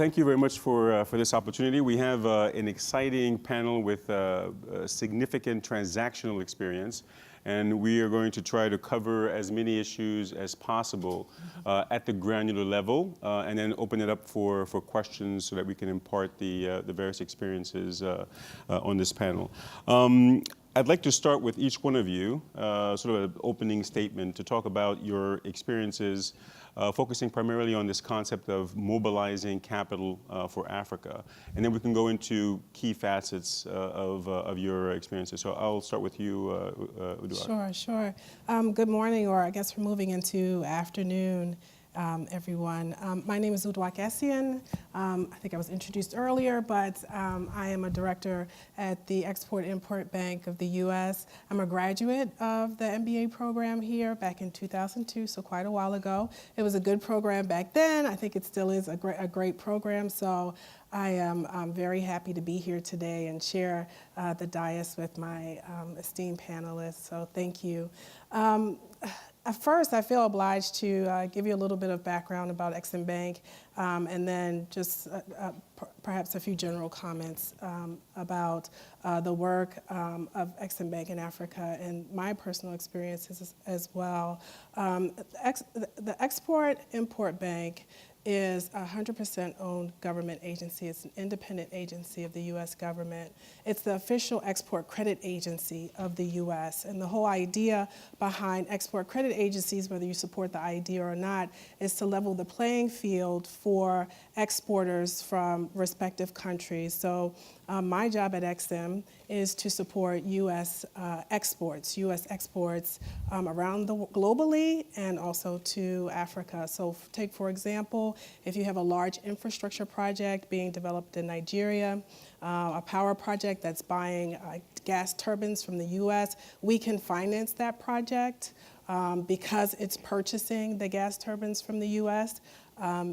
thank you very much for this opportunity. We have an exciting panel with significant transactional experience, and we are going to try to cover as many issues as possible at the granular level, and then open it up for questions so that we can impart the various experiences on this panel. I'd like to start with each one of you, sort of an opening statement to talk about your experiences, focusing primarily on this concept of mobilizing capital for Africa. And then we can go into key facets of your experiences. So I'll start with you, Uduak. Sure. Good morning, or I guess we're moving into afternoon, everyone. My name is Uduak Essien. I think I was introduced earlier, but I am a director at the Export-Import Bank of the U.S. I'm a graduate of the MBA program here back in 2002, so quite a while ago. It was a good program back then. I think it still is a great program, so I am very happy to be here today and share the dais with my esteemed panelists, so thank you. At first, I feel obliged to give you a little bit of background about Exim Bank, and then just perhaps a few general comments about the work of Exim Bank in Africa and my personal experiences as well. The Export-Import Bank is a 100% owned government agency. It's an independent agency of the U.S. government. It's the official export credit agency of the U.S. And the whole idea behind export credit agencies, whether you support the idea or not, is to level the playing field for exporters from respective countries. So my job at Exim is to support U.S. exports around globally and also to Africa. So take, for example, if you have a large infrastructure project being developed in Nigeria, a power project that's buying gas turbines from the U.S., we can finance that project because it's purchasing the gas turbines from the U.S. How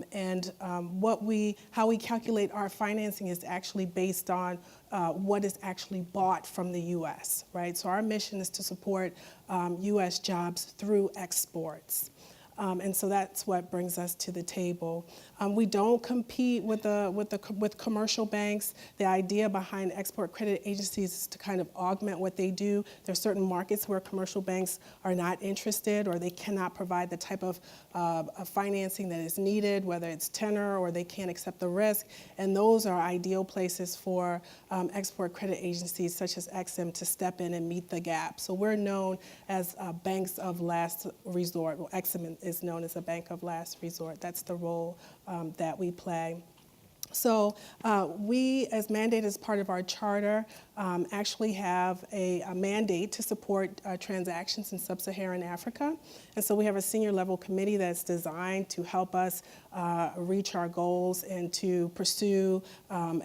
we calculate our financing is actually based on what is actually bought from the U.S., right? So our mission is to support U.S. jobs through exports. And so that's what brings us to the table. We don't compete with commercial banks. The idea behind export credit agencies is to kind of augment what they do. There are certain markets where commercial banks are not interested, or they cannot provide the type of financing that is needed, whether it's tenor or they can't accept the risk. And those are ideal places for export credit agencies such as Exim to step in and meet the gap. So we're known as banks of last resort. Well, Exim is known as a bank of last resort. That's the role that we play. So we, as mandated as part of our charter, actually have a mandate to support transactions in sub-Saharan Africa. And so we have a senior level committee that's designed to help us reach our goals and to pursue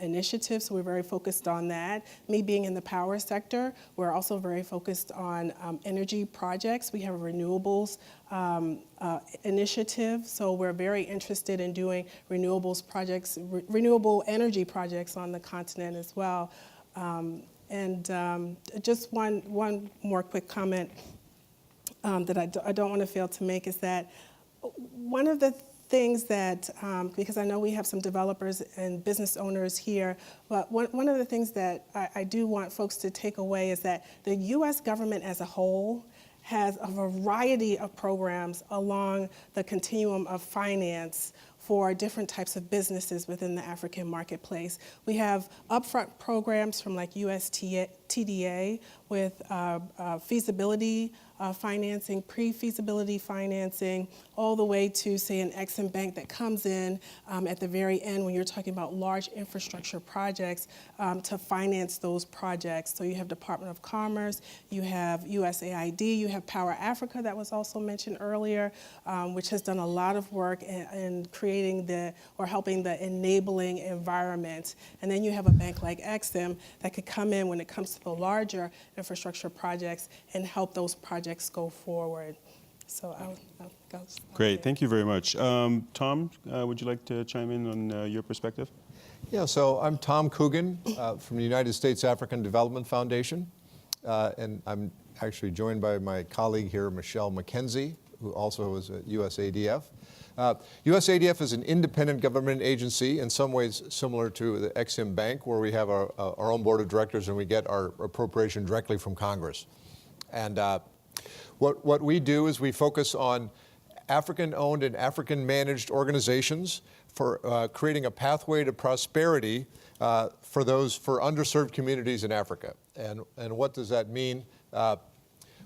initiatives. So we're very focused on that. Me being in the power sector, we're also very focused on energy projects. We have a renewables initiative, so we're very interested in doing renewables projects, renewable energy projects on the continent as well. Just one more quick comment that I don't want to fail to make is that one of the things that, because I know we have some developers and business owners here, but one of the things that I do want folks to take away is that the U.S. government as a whole has a variety of programs along the continuum of finance for different types of businesses within the African marketplace. We have upfront programs from like USTDA with feasibility financing, pre-feasibility financing, all the way to, say, an Exim Bank that comes in at the very end when you're talking about large infrastructure projects to finance those projects. So you have Department of Commerce, you have USAID, you have Power Africa that was also mentioned earlier, which has done a lot of work in creating helping the enabling environment. And then you have a bank like Exim that could come in when it comes to the larger infrastructure projects and help those projects go forward. So I'll go. Great, thank you very much. Tom, would you like to chime in on your perspective? Yeah, so I'm Tom Coogan from the United States African Development Foundation, and I'm actually joined by my colleague here, Michelle McKenzie, who also is at USADF. USADF is an independent government agency, in some ways similar to the Exim Bank, where we have our own board of directors and we get our appropriation directly from Congress. And what we do is we focus on African-owned and African-managed organizations for creating a pathway to prosperity for underserved communities in Africa. And what does that mean?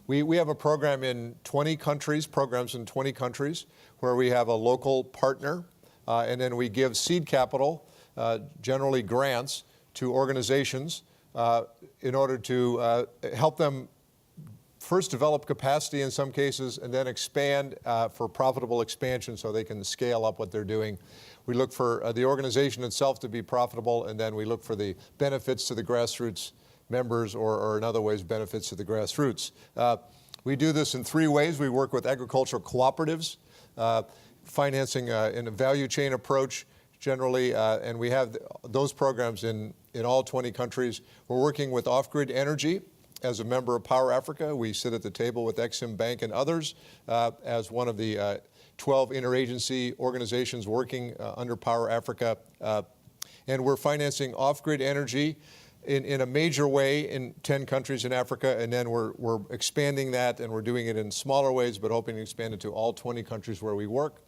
We have a program in 20 countries, programs in 20 countries, where we have a local partner, and then we give seed capital, generally grants, to organizations in order to help them first develop capacity in some cases, and then expand for profitable expansion so they can scale up what they're doing. We look for the organization itself to be profitable, and then we look for the benefits to the grassroots members, or in other ways, benefits to the grassroots. We do this in 3 ways. We work with agricultural cooperatives, financing in a value chain approach generally, and we have those programs in all 20 countries. We're working with off-grid energy. As a member of Power Africa, we sit at the table with Exim Bank and others as one of the 12 interagency organizations working under Power Africa. And we're financing off-grid energy in a major way in 10 countries in Africa, and then we're expanding that, and we're doing it in smaller ways, but hoping to expand it to all 20 countries where we work.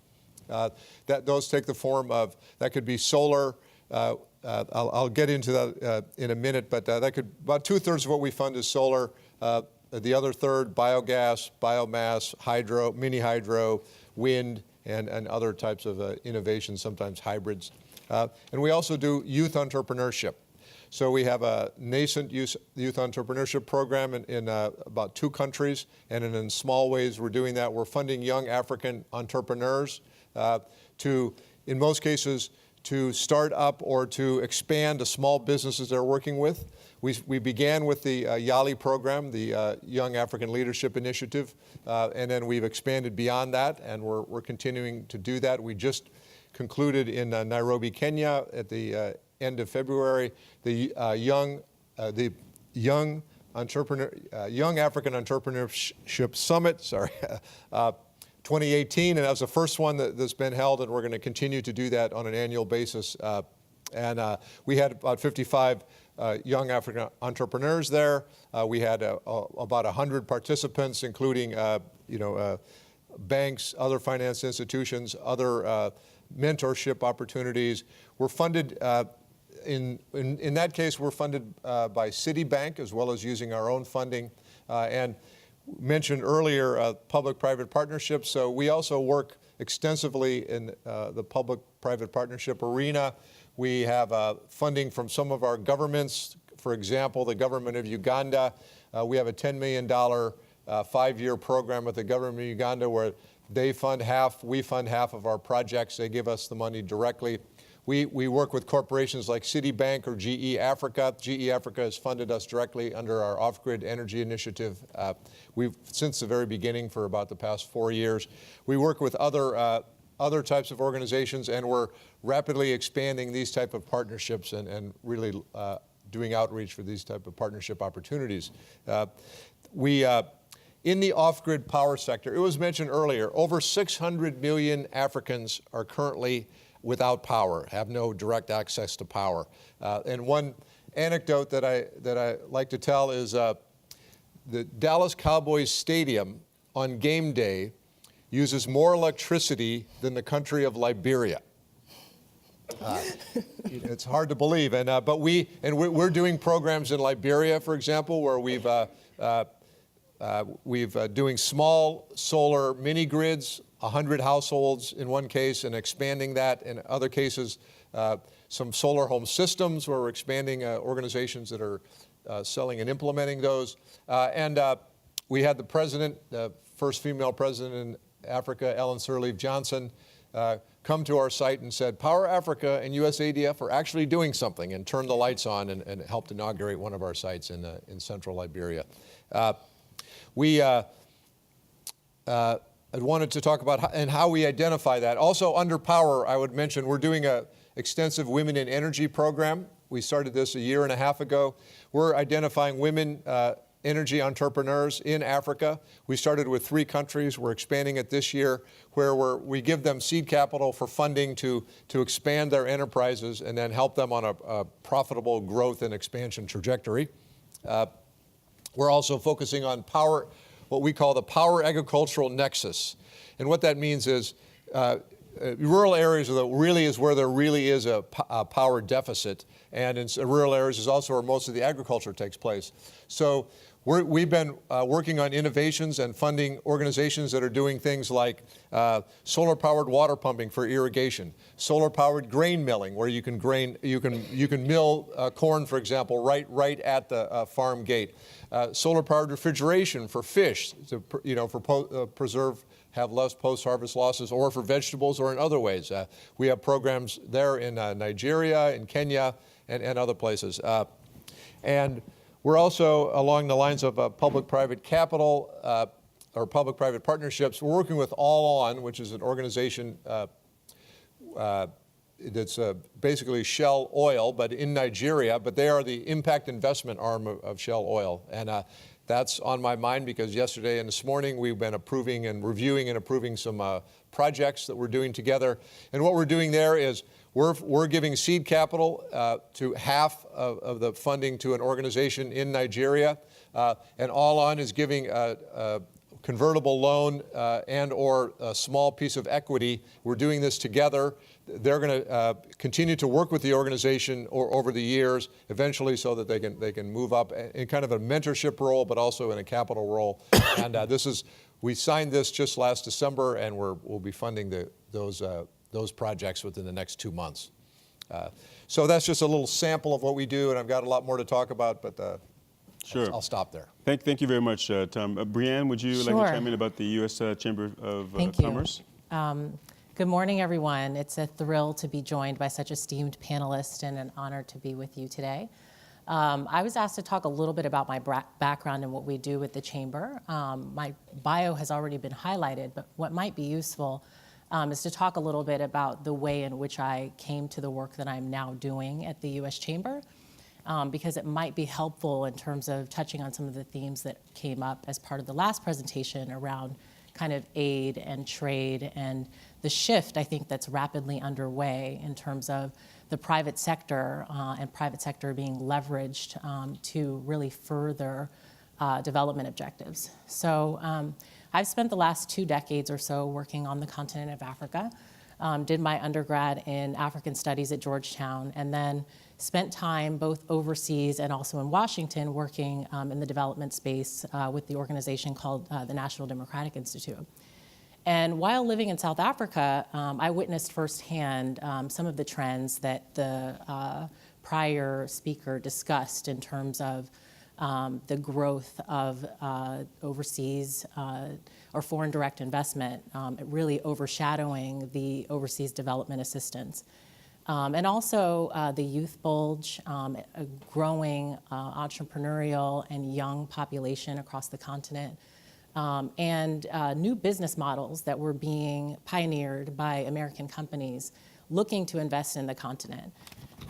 Those take the form of, that could be solar. I'll get into that in a minute, but about 2/3 of what we fund is solar. The other third, biogas, biomass, hydro, mini hydro, wind, and other types of innovations, sometimes hybrids. And we also do youth entrepreneurship. So we have a nascent youth entrepreneurship program in about 2 countries, and in small ways we're doing that. We're funding young African entrepreneurs to, in most cases, to start up or to expand the small businesses they're working with. We began with the YALI program, the Young African Leadership Initiative, and then we've expanded beyond that, and we're continuing to do that. We just concluded in Nairobi, Kenya at the end of February, the Young African Entrepreneurship Summit, 2018, and that was the first one that's been held, and we're going to continue to do that on an annual basis. And we had about 55 young African entrepreneurs there. We had about 100 participants, including banks, other finance institutions, other mentorship opportunities. We're funded. In that case, we're funded by Citibank, as well as using our own funding. And mentioned earlier public-private partnerships, so we also work extensively in the public-private partnership arena. We have funding from some of our governments. For example, the government of Uganda. We have a $10 million 5-year program with the government of Uganda where they fund half, we fund half of our projects. They give us the money directly. We work with corporations like Citibank or GE Africa. GE Africa has funded us directly under our off-grid energy initiative. We've, since the very beginning, for about the past 4 years. We work with other types of organizations, and we're rapidly expanding these type of partnerships and really doing outreach for these type of partnership opportunities. In the off-grid power sector, it was mentioned earlier, over 600 million Africans are currently without power, have no direct access to power. And one anecdote that I like to tell is the Dallas Cowboys Stadium on game day uses more electricity than the country of Liberia. It's hard to believe, but we're doing programs in Liberia, for example, where we've doing small solar mini grids, 100 households in one case, and expanding that. In other cases, some solar home systems where we're expanding organizations that are selling and implementing those. And we had the president, the first female president in Africa, Ellen Sirleaf Johnson, come to our site and said, Power Africa and USADF are actually doing something, and turned the lights on and helped inaugurate one of our sites in central Liberia. I wanted to talk about how we identify that. Also under Power, I would mention we're doing an extensive Women in Energy program. We started this 1.5 years ago. We're identifying women energy entrepreneurs in Africa. We started with 3 countries. We're expanding it this year, where we give them seed capital for funding to expand their enterprises and then help them on a profitable growth and expansion trajectory. We're also focusing on power, what we call the power agricultural nexus. And what that means is rural areas really is where there really is a power deficit, and in rural areas is also where most of the agriculture takes place. So we've been working on innovations and funding organizations that are doing things like solar-powered water pumping for irrigation, solar-powered grain milling, where you can mill corn, for example, right at the farm gate, solar-powered refrigeration for fish, have less post-harvest losses, or for vegetables, or in other ways. We have programs there in Nigeria, in Kenya, and other places. And we're also, along the lines of public-private capital or public-private partnerships, we're working with All On, which is an organization that's basically Shell Oil, but in Nigeria. But they are the impact investment arm of Shell Oil. And that's on my mind because yesterday and this morning we've been approving and reviewing and approving some projects that we're doing together. And what we're doing there is we're giving seed capital to half of the funding to an organization in Nigeria. And All On is giving a convertible loan and or a small piece of equity. We're doing this together. They're going to continue to work with the organization over the years, eventually, so that they can move up in kind of a mentorship role, but also in a capital role. And we signed this just last December, and we'll be funding those projects within the next 2 months. So that's just a little sample of what we do, and I've got a lot more to talk about, but Sure. I'll stop there. Thank you very much, Tom. Brionne, would you like to chime in about the U.S. Chamber of Commerce? Good morning, everyone. It's a thrill to be joined by such esteemed panelists and an honor to be with you today. I was asked to talk a little bit about my background and what we do with the Chamber. My bio has already been highlighted, but what might be useful is to talk a little bit about the way in which I came to the work that I'm now doing at the U.S. Chamber, because it might be helpful in terms of touching on some of the themes that came up as part of the last presentation around kind of aid and trade and the shift, I think, that's rapidly underway in terms of the private sector and private sector being leveraged to really further development objectives. So I've spent the last 2 decades or so working on the continent of Africa, did my undergrad in African Studies at Georgetown, and then spent time both overseas and also in Washington working in the development space with the organization called the National Democratic Institute. And while living in South Africa, I witnessed firsthand some of the trends that the prior speaker discussed in terms of the growth of overseas or foreign direct investment, really overshadowing the overseas development assistance. And also the youth bulge, a growing entrepreneurial and young population across the continent, and new business models that were being pioneered by American companies looking to invest in the continent.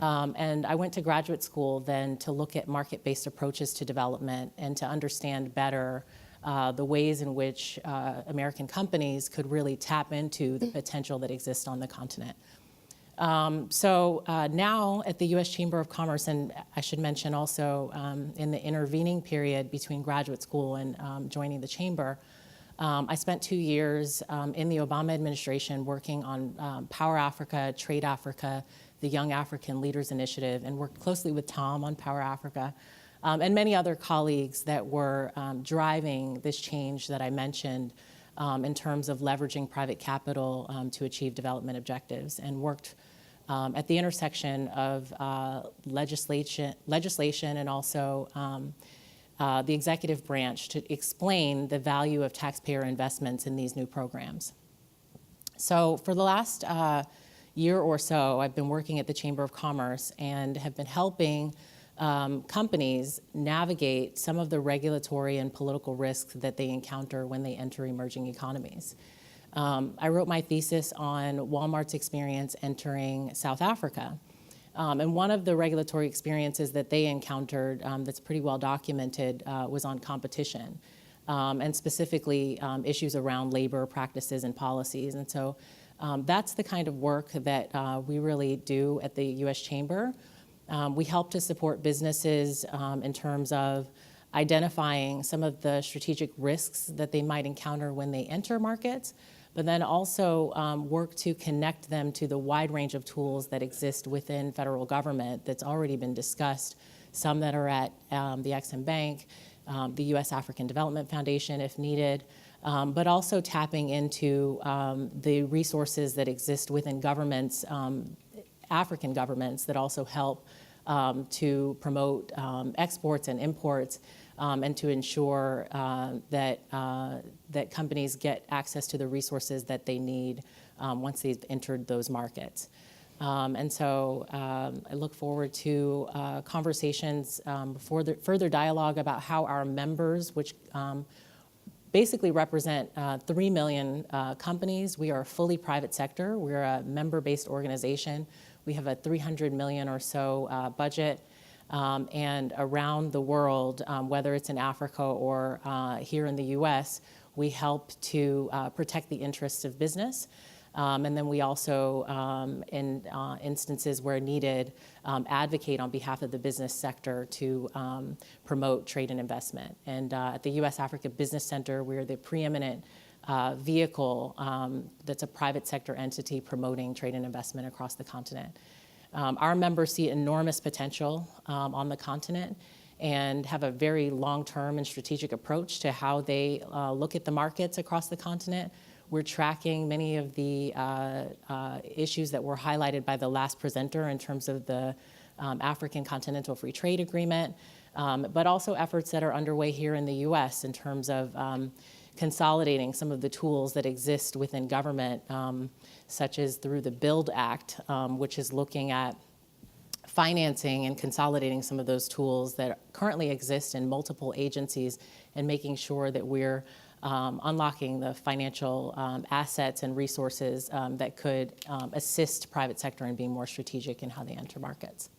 And I went to graduate school then to look at market-based approaches to development and to understand better the ways in which American companies could really tap into the potential that exists on the continent. So now at the U.S. Chamber of Commerce, and I should mention also in the intervening period between graduate school and joining the Chamber, I spent 2 years in the Obama administration working on Power Africa, Trade Africa, the Young African Leaders Initiative, and worked closely with Tom on Power Africa, and many other colleagues that were driving this change that I mentioned in terms of leveraging private capital to achieve development objectives, and worked at the intersection of legislation and also the executive branch to explain the value of taxpayer investments in these new programs. So for the last year or so, I've been working at the Chamber of Commerce and have been helping companies navigate some of the regulatory and political risks that they encounter when they enter emerging economies. I wrote my thesis on Walmart's experience entering South Africa. And one of the regulatory experiences that they encountered that's pretty well documented was on competition, and specifically issues around labor practices and policies. And so that's the kind of work that we really do at the U.S. Chamber. We help to support businesses in terms of identifying some of the strategic risks that they might encounter when they enter markets, but then also work to connect them to the wide range of tools that exist within federal government that's already been discussed, some that are at the Exim Bank, the U.S. African Development Foundation if needed, but also tapping into the resources that exist within governments, African governments, that also help to promote exports and imports, and to ensure that companies get access to the resources that they need once they've entered those markets. And so I look forward to conversations, further dialogue about how our members, which basically represent 3 million companies. We are a fully private sector. We're a member-based organization. We have a 300 million or so budget. And around the world, whether it's in Africa or here in the US, we help to protect the interests of business. And then we also, in instances where needed, advocate on behalf of the business sector to promote trade and investment. And at the U.S. Africa Business Center, we're the preeminent vehicle that's a private sector entity promoting trade and investment across the continent. Our members see enormous potential on the continent and have a very long-term and strategic approach to how they look at the markets across the continent. We're tracking many of the issues that were highlighted by the last presenter in terms of the African Continental Free Trade Agreement, but also efforts that are underway here in the U.S. in terms of consolidating some of the tools that exist within government, such as through the BUILD Act, which is looking at financing and consolidating some of those tools that currently exist in multiple agencies and making sure that we're unlocking the financial assets and resources that could assist private sector in being more strategic in how they enter markets.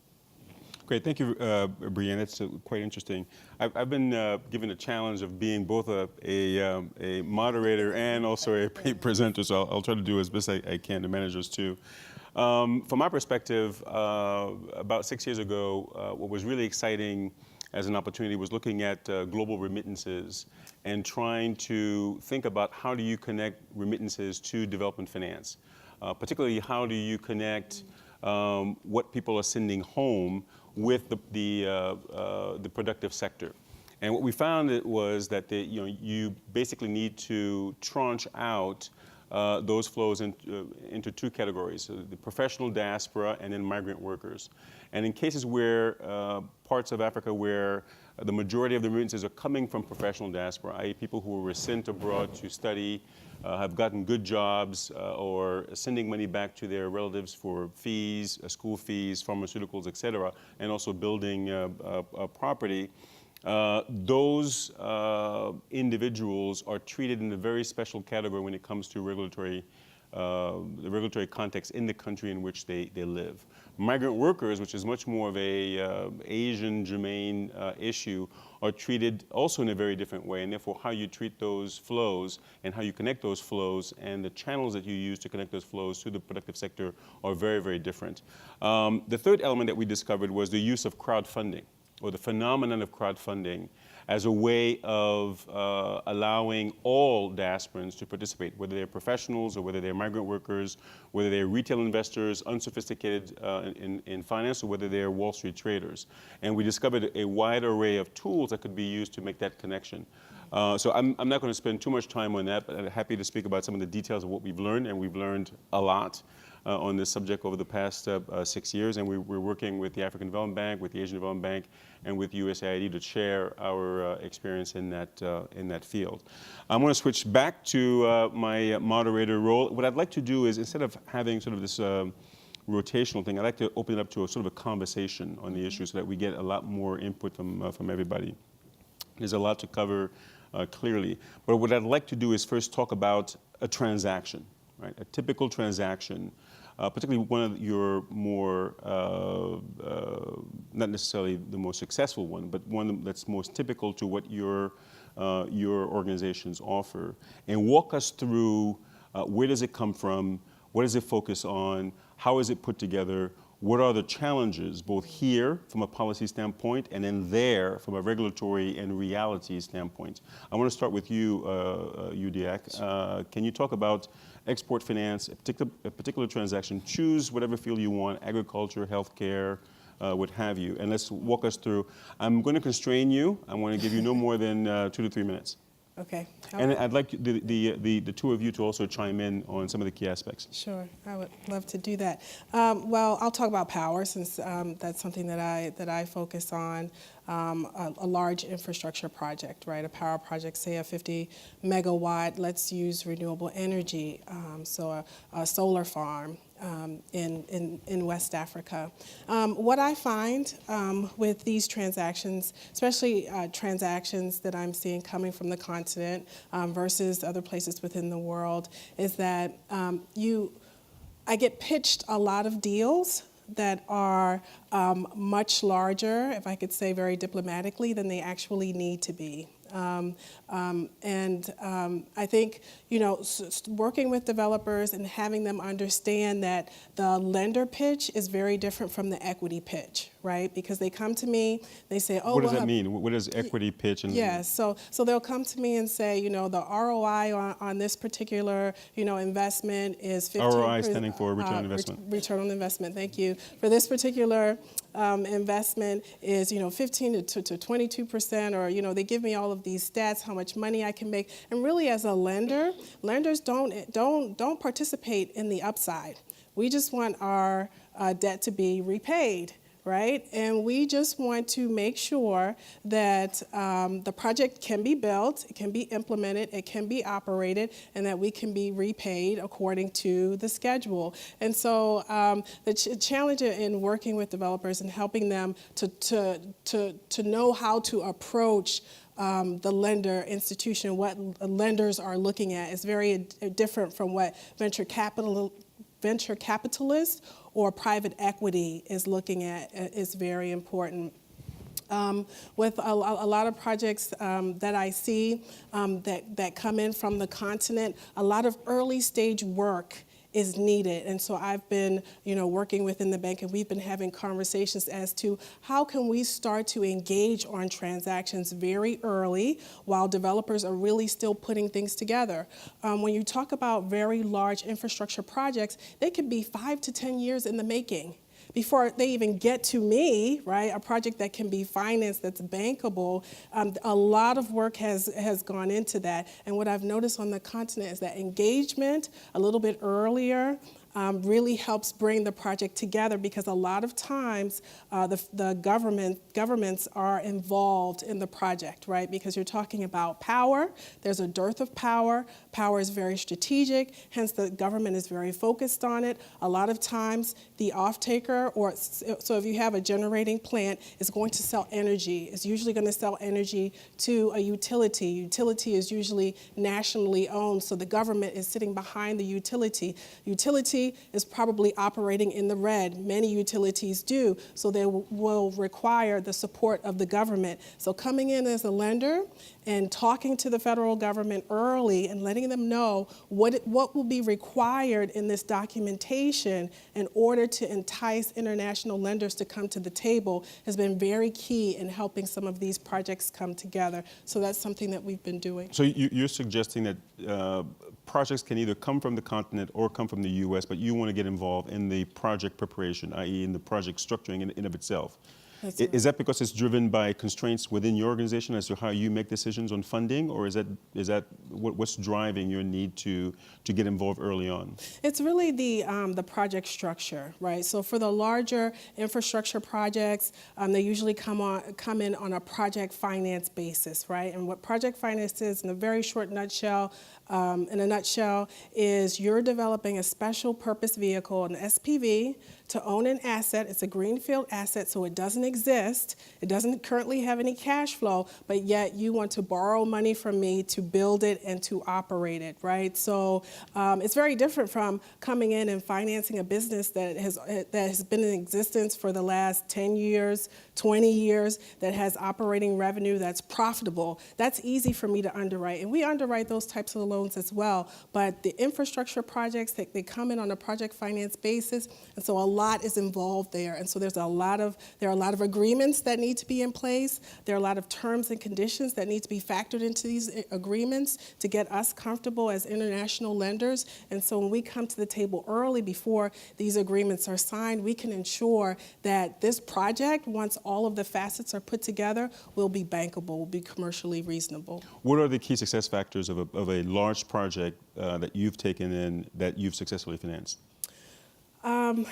Great, thank you, Brionne. That's quite interesting. I've been given a challenge of being both a moderator and also a presenter, so I'll try to do as best I can to manage those two. From my perspective, about 6 years ago, what was really exciting as an opportunity was looking at global remittances and trying to think about how do you connect remittances to development finance. Particularly, how do you connect what people are sending home with the productive sector. And what we found was that you basically need to tranche out those flows into two categories, so the professional diaspora and then migrant workers. And in cases where parts of Africa where the majority of the remittances are coming from professional diaspora, i.e. people who were sent abroad to study, have gotten good jobs, or sending money back to their relatives for fees, school fees, pharmaceuticals, et cetera, and also building property, those individuals are treated in a very special category when it comes to the regulatory context in the country in which they live. Migrant workers, which is much more of a Asian germane issue, are treated also in a very different way, and therefore how you treat those flows and how you connect those flows and the channels that you use to connect those flows to the productive sector are very, very different. The third element that we discovered was the use of crowdfunding, or the phenomenon of crowdfunding, as a way of allowing all diasporans to participate, whether they're professionals or whether they're migrant workers, whether they're retail investors, unsophisticated in finance, or whether they're Wall Street traders. And we discovered a wide array of tools that could be used to make that connection. So I'm not going to spend too much time on that, but I'm happy to speak about some of the details of what we've learned, and we've learned a lot on this subject over the past 6 years, and we're working with the African Development Bank, with the Asian Development Bank, and with USAID to share our experience in that field. I'm going to switch back to my moderator role. What I'd like to do is, instead of having sort of this rotational thing, I'd like to open it up to a sort of a conversation on the issue so that we get a lot more input from everybody. There's a lot to cover clearly, but what I'd like to do is first talk about a transaction, right? A typical transaction particularly one of your more, not necessarily the most successful one, but one that's most typical to what your organizations offer, and walk us through where does it come from, what does it focus on, how is it put together, what are the challenges, both here from a policy standpoint and then there from a regulatory and reality standpoint. I want to start with you, Uduak. Can you talk about export finance, a particular transaction? Choose whatever field you want, agriculture, healthcare, what have you, and let's walk us through. I'm going to constrain you. I want to give you no more than 2 to 3 minutes. Okay. And I'd like the two of you to also chime in on some of the key aspects. Sure, I would love to do that. Well, I'll talk about power since that's something that I focus on. A large infrastructure project, right? A power project, say a 50 megawatt. Let's use renewable energy, so a solar farm in West Africa. What I find with these transactions, especially transactions that I'm seeing coming from the continent versus other places within the world, is that I get pitched a lot of deals that are much larger, if I could say very diplomatically, than they actually need to be. I think, working with developers and having them understand that the lender pitch is very different from the equity pitch, right? Because they come to me, they say, oh, what does that mean? What is equity pitch? And yes, so they'll come to me and say, the ROI on this particular, investment is 15%. ROI standing for return on investment. Return on investment, thank you. For this particular investment is, 15 to 22%, or, they give me all of these stats, how much money I can make. And really, as a lender, lenders don't participate in the upside. We just want our debt to be repaid, right? And we just want to make sure that the project can be built, it can be implemented, it can be operated, and that we can be repaid according to the schedule. And so the challenge in working with developers and helping them to know how to approach the lender institution, what lenders are looking at, is very different from what venture capitalists or private equity is looking at. Is very important. With a lot of projects that I see that come in from the continent, a lot of early stage work is needed. And so I've been, working within the bank, and we've been having conversations as to how can we start to engage on transactions very early while developers are really still putting things together. When you talk about very large infrastructure projects, they could be 5 to 10 years in the making before they even get to me, right? A project that can be financed, that's bankable. A lot of work has gone into that. And what I've noticed on the continent is that engagement a little bit earlier really helps bring the project together, because a lot of times the governments are involved in the project, right? Because you're talking about power. There's a dearth of power. Power is very strategic, hence the government is very focused on it. A lot of times the off-taker, so if you have a generating plant, is going to sell energy. It's usually going to sell energy to a utility. Utility is usually nationally owned, so the government is sitting behind the utility. Utility is probably operating in the red. Many utilities do, so they will require the support of the government. So coming in as a lender and talking to the federal government early and letting them know what will be required in this documentation in order to entice international lenders to come to the table has been very key in helping some of these projects come together. So that's something that we've been doing. So you're suggesting that projects can either come from the continent or come from the U.S., but you want to get involved in the project preparation, i.e. in the project structuring in of itself. That's right. Is that because it's driven by constraints within your organization as to how you make decisions on funding, or is that what's driving your need to get involved early on? It's really the project structure, right? So for the larger infrastructure projects, they usually come in on a project finance basis, right? And what project finance is, in a very short nutshell, in a nutshell, is you're developing a special purpose vehicle, an SPV, to own an asset. It's a greenfield asset, so it doesn't exist. It doesn't currently have any cash flow, but yet you want to borrow money from me to build it and to operate it, right? So it's very different from coming in and financing a business that has been in existence for the last 10 years, 20 years, that has operating revenue that's profitable. That's easy for me to underwrite, and we underwrite those types of loans as well. But the infrastructure projects, they come in on a project finance basis, and so a lot is involved there. And so there are a lot of agreements that need to be in place. There are a lot of terms and conditions that need to be factored into these agreements to get us comfortable as international lenders. And so when we come to the table early before these agreements are signed, we can ensure that this project, once all of the facets are put together, will be bankable, will be commercially reasonable. What are the key success factors of a large project that you've taken in that you've successfully financed? I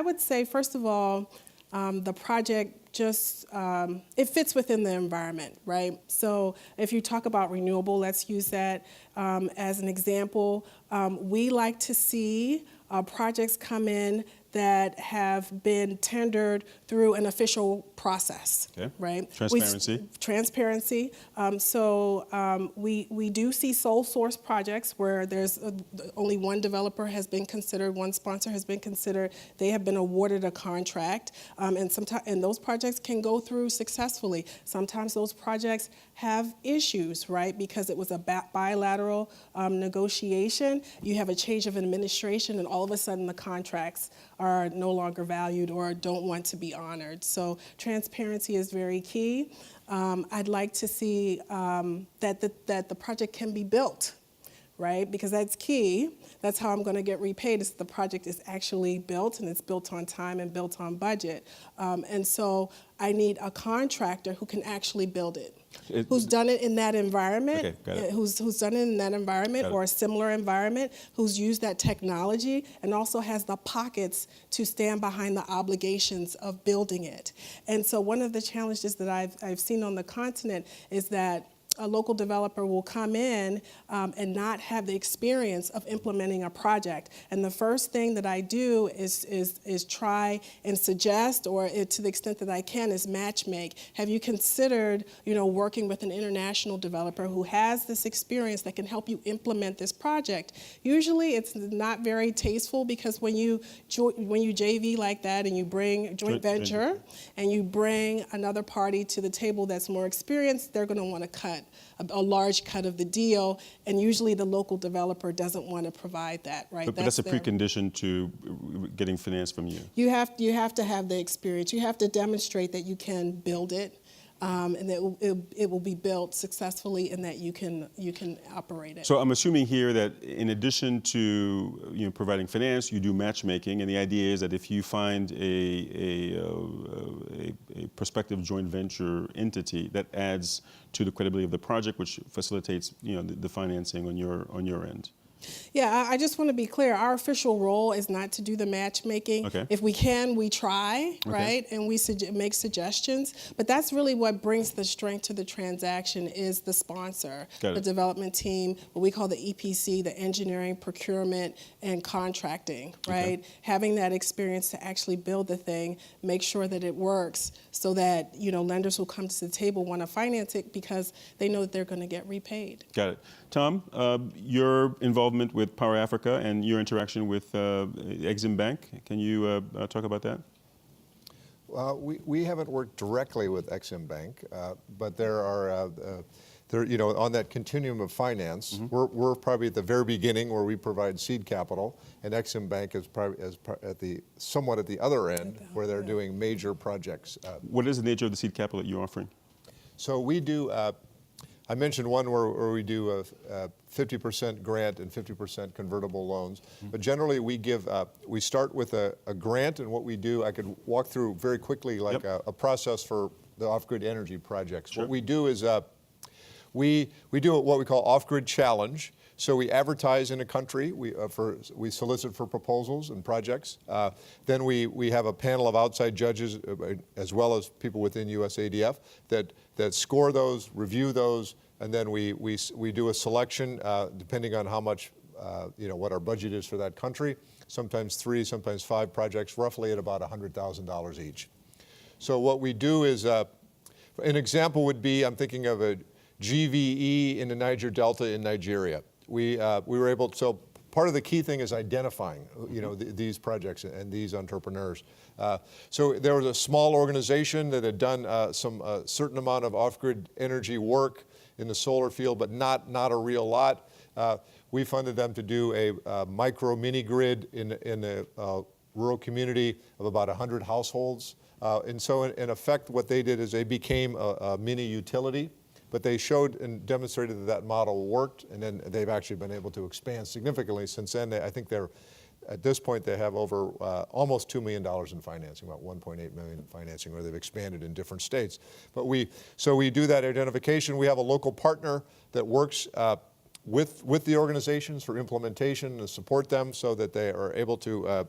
would say, first of all, the project just, it fits within the environment, right? So if you talk about renewable, let's use that as an example. We like to see projects come in that have been tendered through an official process, okay. Right? Transparency. We do see sole source projects where there's only one developer has been considered, one sponsor has been considered, they have been awarded a contract, and those projects can go through successfully. Sometimes those projects have issues, right? Because it was a bilateral negotiation. You have a change of administration, and all of a sudden the contracts are no longer valued or don't want to be honored. So transparency is very key. I'd like to see that the project can be built, right? Because that's key. That's how I'm going to get repaid, is the project is actually built, and it's built on time and built on budget. And so I need a contractor who can actually build it. Who's done it in that environment, okay, who's done it in that environment or a similar environment, who's used that technology and also has the pockets to stand behind the obligations of building it. And so one of the challenges that I've seen on the continent is that a local developer will come in and not have the experience of implementing a project. And the first thing that I do is try and suggest, or to the extent that I can, is matchmake. Have you considered, working with an international developer who has this experience that can help you implement this project? Usually it's not very tasteful, because when you JV like that and you bring joint venture and you bring another party to the table that's more experienced, they're going to want to cut a large cut of the deal, and usually the local developer doesn't want to provide that, right? But that's a precondition to getting finance from you. You have to have the experience. You have to demonstrate that you can build it, and that it will be built successfully, and that you can operate it. So I'm assuming here that in addition to providing finance, you do matchmaking, and the idea is that if you find a prospective joint venture entity, that adds to the credibility of the project, which facilitates the financing on your end. Yeah, I just want to be clear. Our official role is not to do the matchmaking. Okay. If we can, we try, right? And we make suggestions. But that's really what brings the strength to the transaction, is the sponsor, the development team, what we call the EPC, the engineering, procurement, and contracting, right? Okay. Having that experience to actually build the thing, make sure that it works, so that lenders who come to the table want to finance it because they know that they're going to get repaid. Got it. Tom, your involvement with Power Africa and your interaction with Exim Bank, can you talk about that? We haven't worked directly with Exim Bank, but there are, on that continuum of finance, we're probably at the very beginning, where we provide seed capital, and Exim Bank is probably somewhat at the other end, where they're doing major projects. What is the nature of the seed capital that you're offering? So we do. I mentioned one where we do a 50% grant and 50% convertible loans. But generally, we start with a grant, and what we do, I could walk through very quickly, like a process for the off-grid energy projects. Sure. What we do is we do what we call off-grid challenge. So we advertise in a country, we solicit for proposals and projects. Then we have a panel of outside judges, as well as people within USADF, that score those, review those, and then we do a selection depending on how much, what our budget is for that country. Sometimes 3, sometimes 5 projects, roughly at about $100,000 each. So what we do is, an example would be, I'm thinking of a GVE in the Niger Delta in Nigeria. We were able to, so part of the key thing is identifying, these projects and these entrepreneurs. So there was a small organization that had done some certain amount of off-grid energy work in the solar field, but not a real lot. We funded them to do a micro mini grid in a rural community of about 100 households. And so in effect, what they did is they became a mini utility, but they showed and demonstrated that that model worked, and then they've actually been able to expand significantly since then. I think at this point, they have over almost $2 million in financing, about $1.8 million in financing, where they've expanded in different states. But so we do that identification. We have a local partner that works with the organizations for implementation and support them so that they are able to,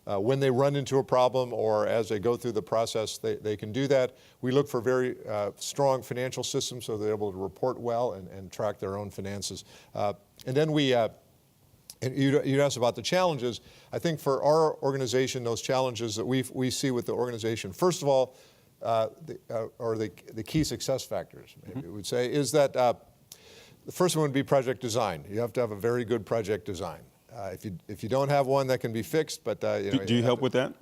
when they run into a problem or as they go through the process, they can do that. We look for very strong financial systems so they're able to report well and track their own finances. And then and you'd asked about the challenges. I think for our organization, those challenges that we see with the organization, first of all, the key success factors, maybe we would say, is that the first one would be project design. You have to have a very good project design. If you don't have one, that can be fixed. But do you help with that?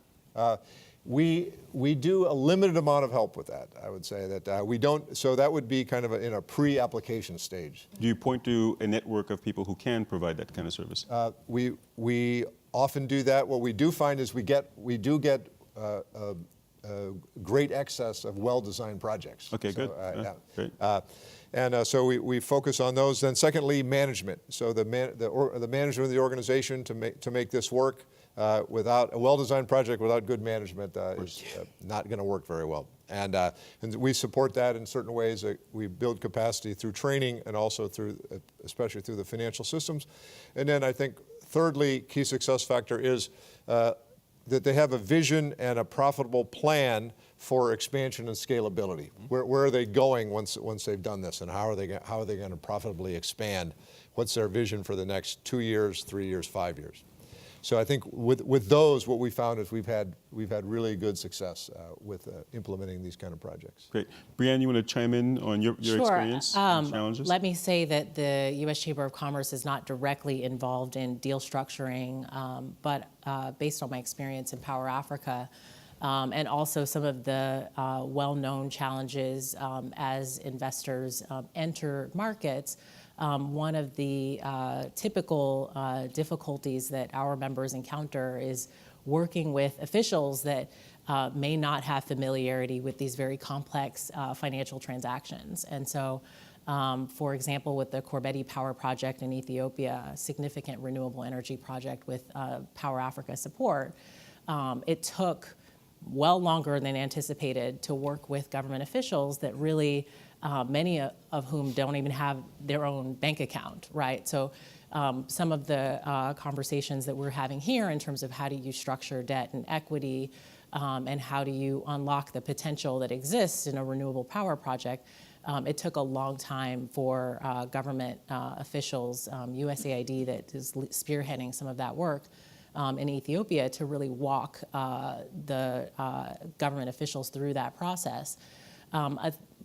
We do a limited amount of help with that. I would say that we don't. So that would be kind of in a pre-application stage. Do you point to a network of people who can provide that kind of service? We often do that. What we do find is we do get great excess of well-designed projects. Okay, so, good. Great. And so we focus on those. Then secondly, management. So the management of the organization to make this work. Without a well-designed project, without good management, is not going to work very well. And we support that in certain ways. We build capacity through training and also especially through the financial systems. And then I think thirdly, key success factor is that they have a vision and a profitable plan for expansion and scalability. Where are they going once they've done this, and how are they going to profitably expand? What's their vision for the next 2 years, 3 years, 5 years? So I think with those, what we found is we've had really good success with implementing these kind of projects. Great. Brionne, you want to chime in on your Sure. experience and challenges? Let me say that the U.S. Chamber of Commerce is not directly involved in deal structuring, but based on my experience in Power Africa, and also some of the well-known challenges as investors enter markets, one of the typical difficulties that our members encounter is working with officials that may not have familiarity with these very complex financial transactions. And so, for example, with the Korbeti Power Project in Ethiopia, a significant renewable energy project with Power Africa support, it took well longer than anticipated to work with government officials that really many of whom don't even have their own bank account, right? So some of the conversations that we're having here in terms of how do you structure debt and equity and how do you unlock the potential that exists in a renewable power project, it took a long time for government officials, USAID that is spearheading some of that work in Ethiopia to really walk the government officials through that process.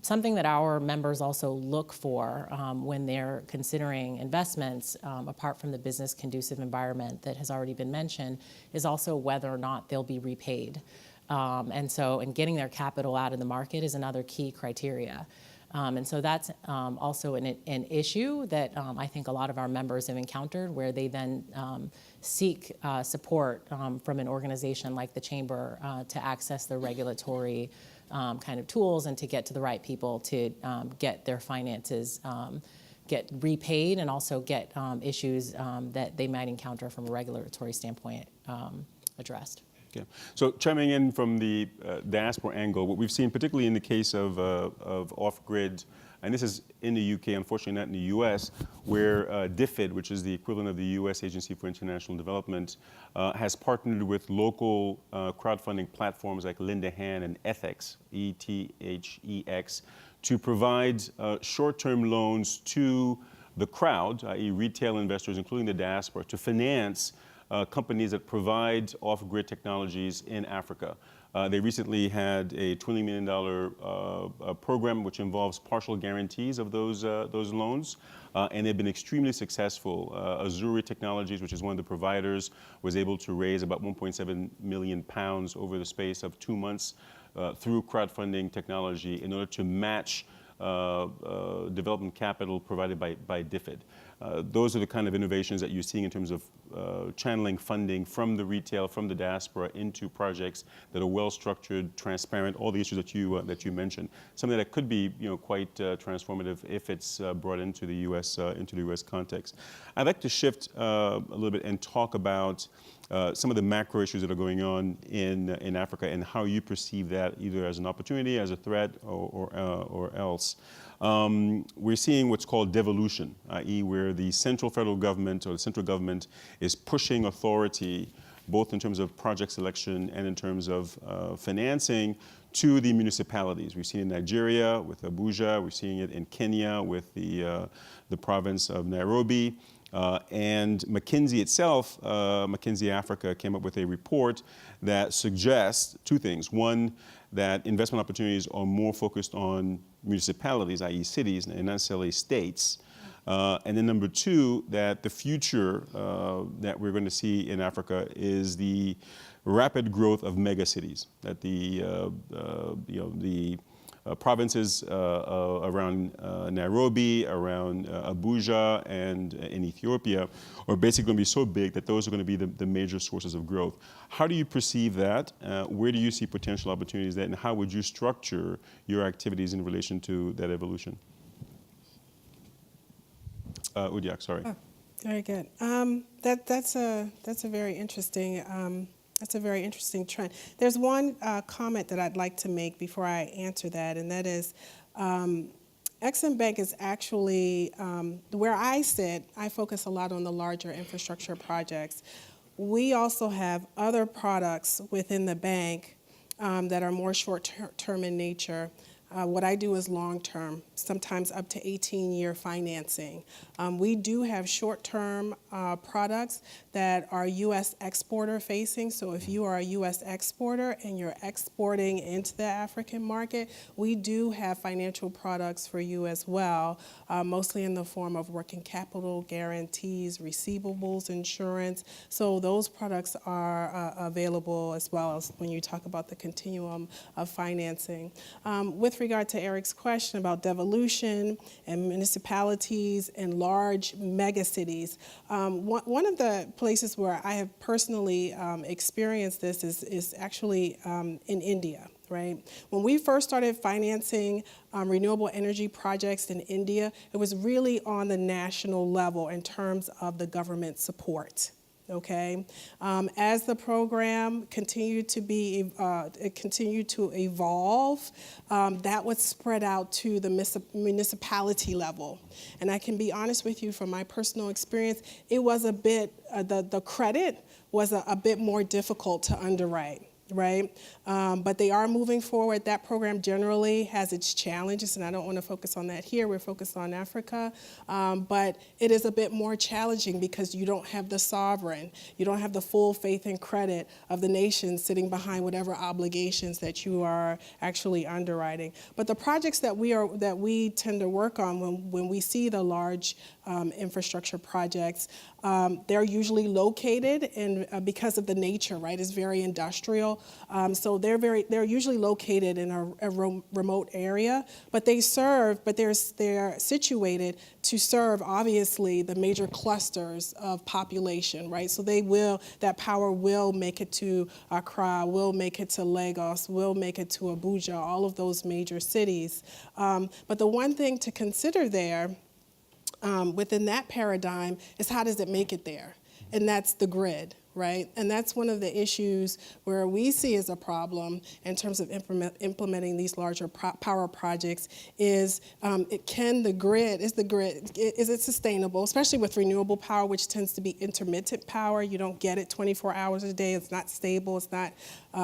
Something that our members also look for when they're considering investments, apart from the business conducive environment that has already been mentioned, is also whether or not they'll be repaid. And getting their capital out of the market is another key criteria. And so that's also an issue that I think a lot of our members have encountered, where they then seek support from an organization like the Chamber to access the regulatory kind of tools and to get to the right people to get their finances get repaid and also get issues that they might encounter from a regulatory standpoint addressed. Okay. So chiming in from the diaspora angle, what we've seen, particularly in the case of off-grid, and this is in the UK, unfortunately not in the US, where DFID, which is the equivalent of the US Agency for International Development, has partnered with local crowdfunding platforms like Lindahan and ETHEX, ETHEX, to provide short-term loans to the crowd, i.e. retail investors, including the diaspora, to finance companies that provide off-grid technologies in Africa. They recently had a $20 million program which involves partial guarantees of those loans, and they've been extremely successful. Azuri Technologies, which is one of the providers, was able to raise about 1.7 million pounds over the space of 2 months through crowdfunding technology in order to match development capital provided by DFID. Those are the kind of innovations that you're seeing in terms of channeling funding from the retail, from the diaspora into projects that are well structured, transparent, all the issues that you mentioned. Something that could be quite transformative if it's brought into the U.S. Context. I'd like to shift a little bit and talk about some of the macro issues that are going on in Africa and how you perceive that either as an opportunity, as a threat, or else. We're seeing what's called devolution, i.e. where the central federal government or the central government is pushing authority, both in terms of project selection and in terms of financing, to the municipalities. We've seen it in Nigeria with Abuja, we're seeing it in Kenya with the province of Nairobi. And McKinsey itself, McKinsey Africa, came up with a report that suggests two things. One, that investment opportunities are more focused on municipalities, i.e. cities, and not necessarily states. And then number two, that the future that we're going to see in Africa is the rapid growth of mega cities, that the provinces around Nairobi, around Abuja, and in Ethiopia are basically going to be so big that those are going to be the major sources of growth. How do you perceive that? Where do you see potential opportunities there, and how would you structure your activities in relation to that evolution? Uduak, sorry. Oh, very good. That's a very interesting. That's a very interesting trend. There's one comment that I'd like to make before I answer that, and that is Exim Bank is actually, where I sit, I focus a lot on the larger infrastructure projects. We also have other products within the bank that are more short-term in nature. What I do is long-term, sometimes up to 18-year financing. We do have short-term products that are U.S. exporter facing. So if you are a U.S. exporter and you're exporting into the African market, we do have financial products for you as well, mostly in the form of working capital guarantees, receivables, insurance. So those products are available as well as when you talk about the continuum of financing. With regard to Eric's question about devolution and municipalities and large megacities, one of the places where I have personally experienced this is actually in India, right? When we first started financing renewable energy projects in India, it was really on the national level in terms of the government support. Okay, as the program continued to evolve, that would spread out to the municipality level. And I can be honest with you, from my personal experience, it was a bit the credit was a bit more difficult to underwrite. Right? But they are moving forward. That program generally has its challenges, and I don't want to focus on that here. We're focused on Africa. But it is a bit more challenging because you don't have the sovereign. You don't have the full faith and credit of the nation sitting behind whatever obligations that you are actually underwriting. But the projects that we tend to work on when we see the large infrastructure projects, they're usually located in because of the nature, right? It's very industrial. So they're usually located in a remote area, but they're situated to serve obviously the major clusters of population, right? So that power will make it to Accra, will make it to Lagos, will make it to Abuja, all of those major cities. But the one thing to consider there within that paradigm is how does it make it there? And that's the grid, right? And that's one of the issues where we see as a problem in terms of implementing these larger power projects is is it sustainable, especially with renewable power, which tends to be intermittent power. You don't get it 24 hours a day. It's not stable. It's not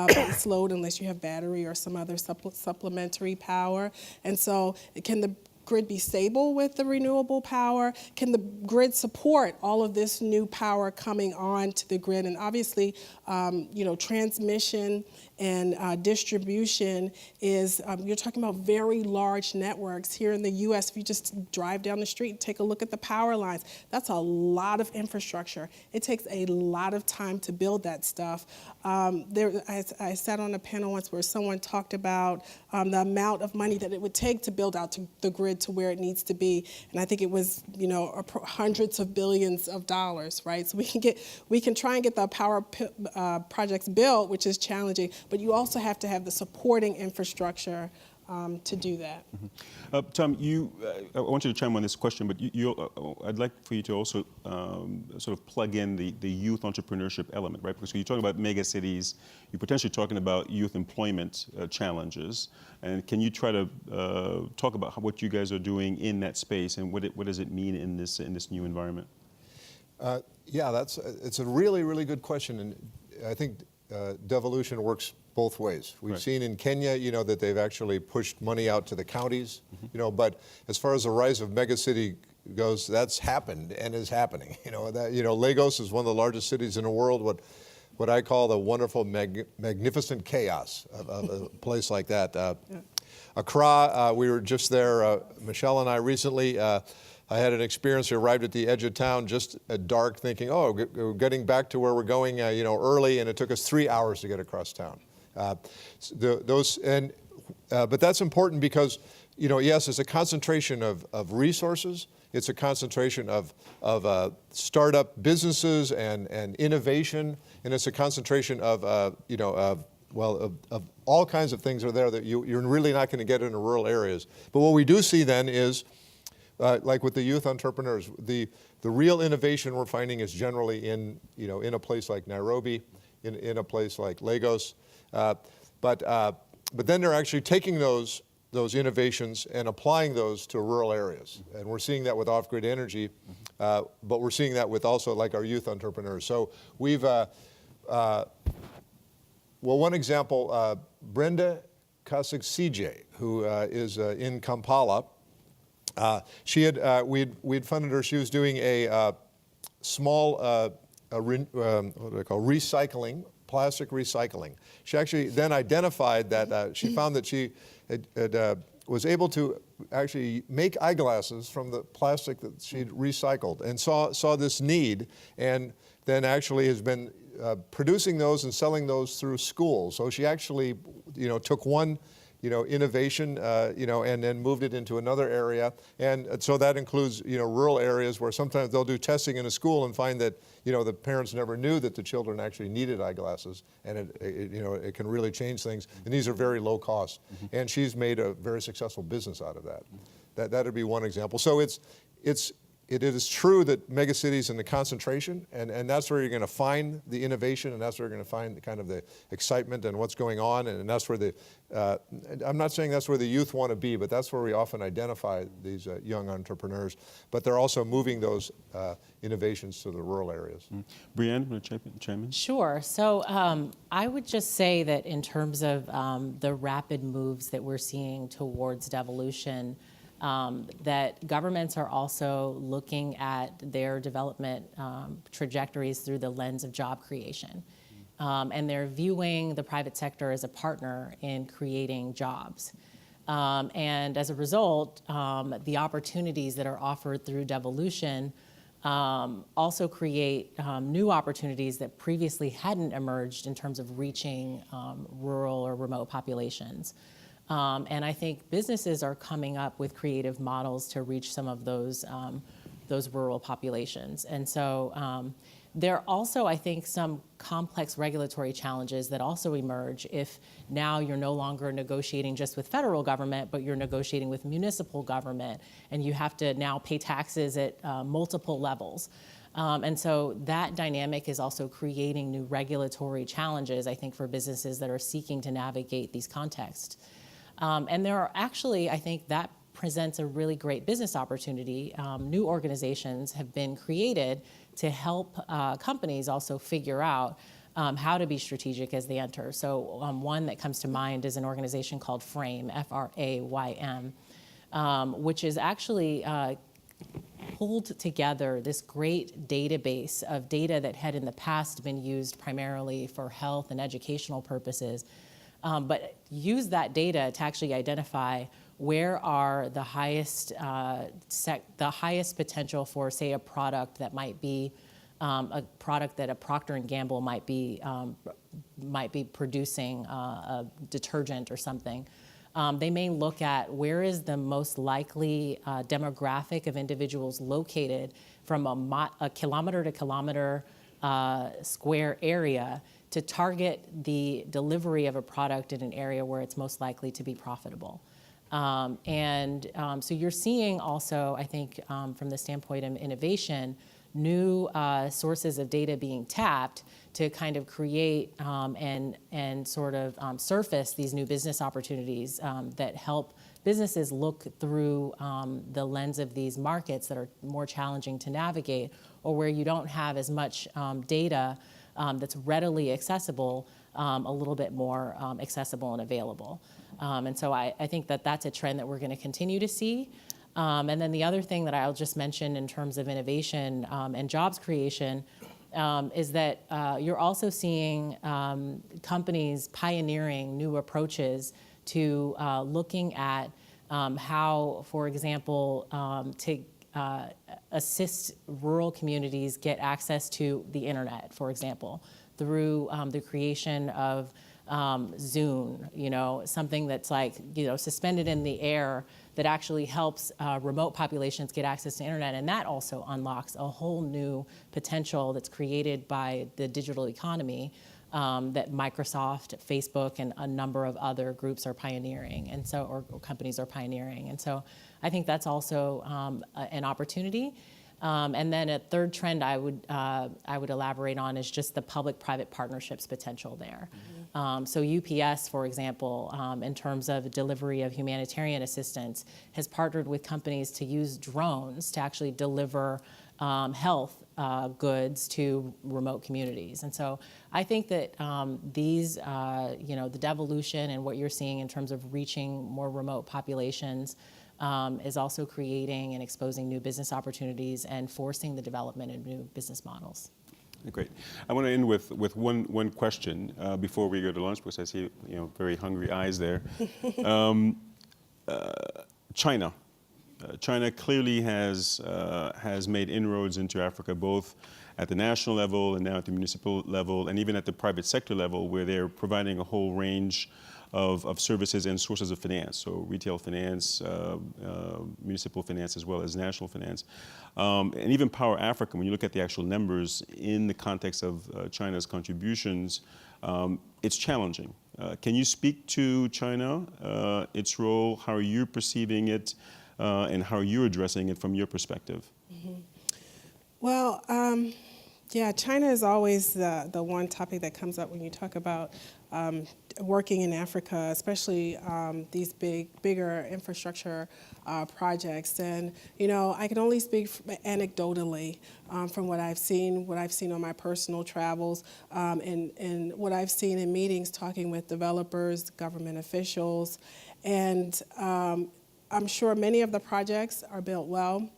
base load unless you have battery or some other supplementary power. And so can the grid be stable with the renewable power? Can the grid support all of this new power coming on to the grid? And obviously, transmission and distribution is, you're talking about very large networks. Here in the US, if you just drive down the street and take a look at the power lines, that's a lot of infrastructure. It takes a lot of time to build that stuff. I sat on a panel once where someone talked about the amount of money that it would take to build out the grid to where it needs to be, and I think it was hundreds of billions of dollars, right? So we can try and get the power projects built, which is challenging, but you also have to have the supporting infrastructure to do that. Mm-hmm. Tom, I want you to chime on this question, but I'd like for you to also sort of plug in the youth entrepreneurship element, right? Because when you're talking about mega cities, you're potentially talking about youth employment challenges. And can you try to talk about what you guys are doing in that space and what does it mean in this new environment? It's a really, really good question, and I think devolution works both ways. We've seen in Kenya, that they've actually pushed money out to the counties, but as far as the rise of megacity goes, that's happened and is happening. Lagos is one of the largest cities in the world, what I call the wonderful, magnificent chaos of a place like that. Accra, we were just there, Michelle and I recently, I had an experience. We arrived at the edge of town just at dark, thinking, we're getting back to where we're going, early, and it took us 3 hours to get across town. But that's important because, yes, it's a concentration of resources. It's a concentration of startup businesses and innovation, and it's a concentration of all kinds of things are there that you're really not going to get in the rural areas. But what we do see then is, like with the youth entrepreneurs, the real innovation we're finding is generally in a place like Nairobi, in a place like Lagos, but then they're actually taking those innovations and applying those to rural areas, and we're seeing that with off-grid energy, but we're seeing that with also like our youth entrepreneurs. So we've one example, Brenda Kasig-CJ, who is in Kampala. She had we'd funded her. She was doing a small recycling, plastic recycling. She actually then identified that she found that she was able to actually make eyeglasses from the plastic that she'd recycled, and saw this need, and then actually has been producing those and selling those through schools. So she actually took one innovation, and then moved it into another area. And so that includes, rural areas where sometimes they'll do testing in a school and find that, the parents never knew that the children actually needed eyeglasses, and it can really change things. And these are very low cost. And she's made a very successful business out of that. That'd be one example. So it is true that megacities and the concentration, and that's where you're going to find the innovation, and that's where you're going to find the kind of the excitement and what's going on, and that's where I'm not saying that's where the youth want to be, but that's where we often identify these young entrepreneurs. But they're also moving those innovations to the rural areas. Brionne, want to chime in? Sure. So I would just say that in terms of the rapid moves that we're seeing towards devolution, that governments are also looking at their development trajectories through the lens of job creation. And they're viewing the private sector as a partner in creating jobs. And as a result, the opportunities that are offered through devolution also create new opportunities that previously hadn't emerged in terms of reaching rural or remote populations. And I think businesses are coming up with creative models to reach some of those rural populations. And so there are also, I think, some complex regulatory challenges that also emerge if now you're no longer negotiating just with federal government, but you're negotiating with municipal government, and you have to now pay taxes at multiple levels. And so that dynamic is also creating new regulatory challenges, I think, for businesses that are seeking to navigate these contexts. And there are actually, I think that presents a really great business opportunity. New organizations have been created to help companies also figure out how to be strategic as they enter. So one that comes to mind is an organization called Frame, F-R-A-Y-M, which is actually pulled together this great database of data that had in the past been used primarily for health and educational purposes, but use that data to actually identify where are the highest potential for, say, a product that might be a product that a Procter & Gamble might be producing, a detergent or something. They may look at where is the most likely demographic of individuals located from a kilometer to kilometer square area to target the delivery of a product in an area where it's most likely to be profitable. So you're seeing also, I think, from the standpoint of innovation, new sources of data being tapped to kind of create and sort of surface these new business opportunities that help businesses look through the lens of these markets that are more challenging to navigate, or where you don't have as much data that's readily accessible, a little bit more accessible and available. And so I think that that's a trend that we're going to continue to see. And then the other thing that I'll just mention in terms of innovation and jobs creation is that you're also seeing companies pioneering new approaches to looking at how, for example, to assist rural communities get access to the internet, for example, through the creation of Zune, something that's like, suspended in the air that actually helps remote populations get access to internet. And that also unlocks a whole new potential that's created by the digital economy that Microsoft, Facebook, and a number of other groups are pioneering, and so, or companies are pioneering. And so I think that's also an opportunity. And then a third trend I would elaborate on is just the public-private partnerships potential there. So UPS, for example, in terms of delivery of humanitarian assistance, has partnered with companies to use drones to actually deliver health goods to remote communities. And so I think that the devolution and what you're seeing in terms of reaching more remote populations is also creating and exposing new business opportunities and forcing the development of new business models. Great. I want to end with one question before we go to lunch, because I see very hungry eyes there. China. China clearly has made inroads into Africa, both at the national level and now at the municipal level, and even at the private sector level, where they're providing a whole range of services and sources of finance, so retail finance, municipal finance, as well as national finance. And even Power Africa, when you look at the actual numbers in the context of China's contributions, it's challenging. Can you speak to China, its role, how you're perceiving it, and how you're addressing it from your perspective? Mm-hmm. Well, yeah, China is always the one topic that comes up when you talk about working in Africa, especially these bigger infrastructure projects. And I can only speak anecdotally from what I've seen on my personal travels, and what I've seen in meetings talking with developers, government officials, and I'm sure many of the projects are built well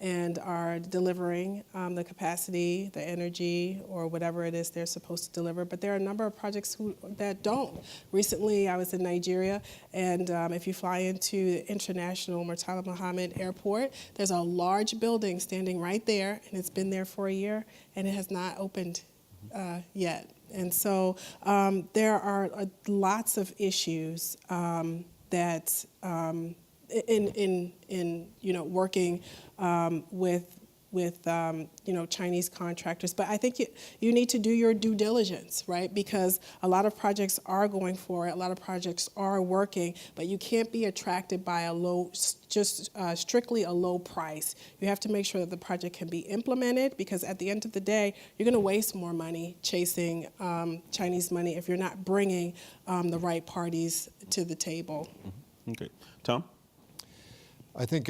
and are delivering the capacity, the energy, or whatever it is they're supposed to deliver. But there are a number of projects that don't. Recently, I was in Nigeria, and if you fly into the International Murtala Muhammad Airport, there's a large building standing right there, and it's been there for a year, and it has not opened yet. And so there are lots of issues that in working with with Chinese contractors. But I think you need to do your due diligence, right? Because a lot of projects are going for it, a lot of projects are working, but you can't be attracted by strictly a low price. You have to make sure that the project can be implemented, because at the end of the day, you're going to waste more money chasing Chinese money if you're not bringing the right parties to the table. Mm-hmm. Okay. Tom? I think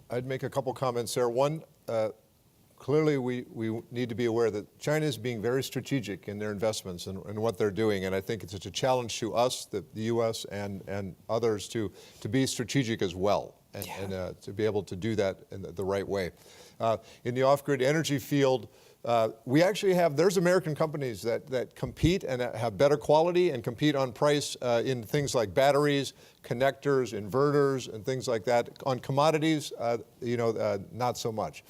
I'd make a couple comments there. One, clearly we need to be aware that China is being very strategic in their investments and what they're doing, and I think it's a challenge to us, the U.S. and others, to be strategic as well, and to be able to do that in the right way. In the off-grid energy field, we actually there's American companies that compete and have better quality and compete on price in things like batteries, connectors, inverters, and things like that. On commodities, not so much.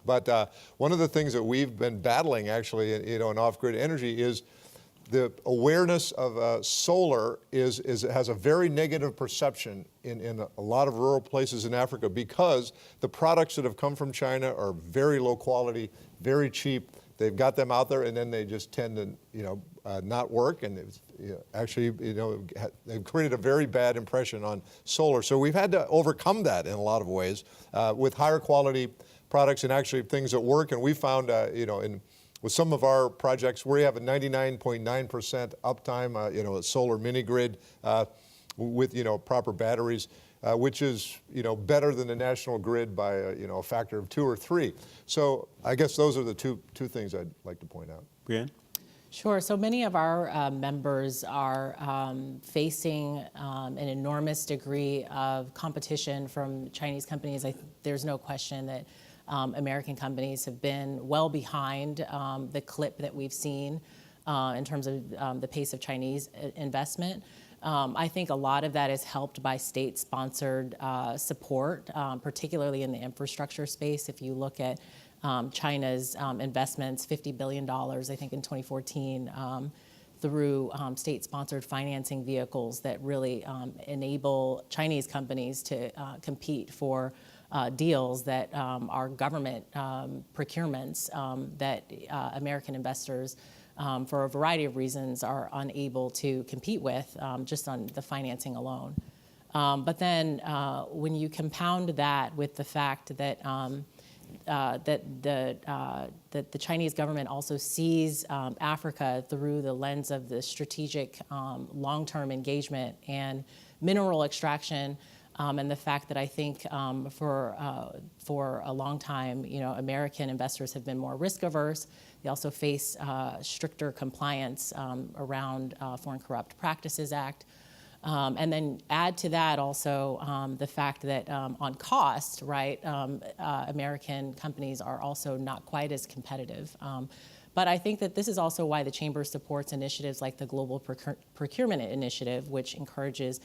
But one of the things that we've been battling actually, in off-grid energy is the awareness of solar has a very negative perception in a lot of rural places in Africa, because the products that have come from China are very low quality, very cheap. They've got them out there, and then they just tend to, not work. And they've created a very bad impression on solar. So we've had to overcome that in a lot of ways with higher quality products and actually things that work. And we found, with some of our projects, we have a 99.9% uptime, a solar mini grid with, proper batteries. Which is, better than the national grid by a factor of 2 or 3. So I guess those are the two things I'd like to point out. Brionne? Sure. So many of our members are facing an enormous degree of competition from Chinese companies. There's no question that American companies have been well behind the clip that we've seen in terms of the pace of Chinese investment. I think a lot of that is helped by state-sponsored support, particularly in the infrastructure space. If you look at China's investments, $50 billion, I think, in 2014, through state-sponsored financing vehicles that really enable Chinese companies to compete for deals that are government procurements that American investors, for a variety of reasons, are unable to compete with just on the financing alone. But then when you compound that with the fact that that the Chinese government also sees Africa through the lens of the strategic long-term engagement and mineral extraction, and the fact that I think for a long time, American investors have been more risk averse. They also face stricter compliance around Foreign Corrupt Practices Act. And then add to that also the fact that on cost, right, American companies are also not quite as competitive. But I think that this is also why the Chamber supports initiatives like the Global Procurement Initiative, which encourages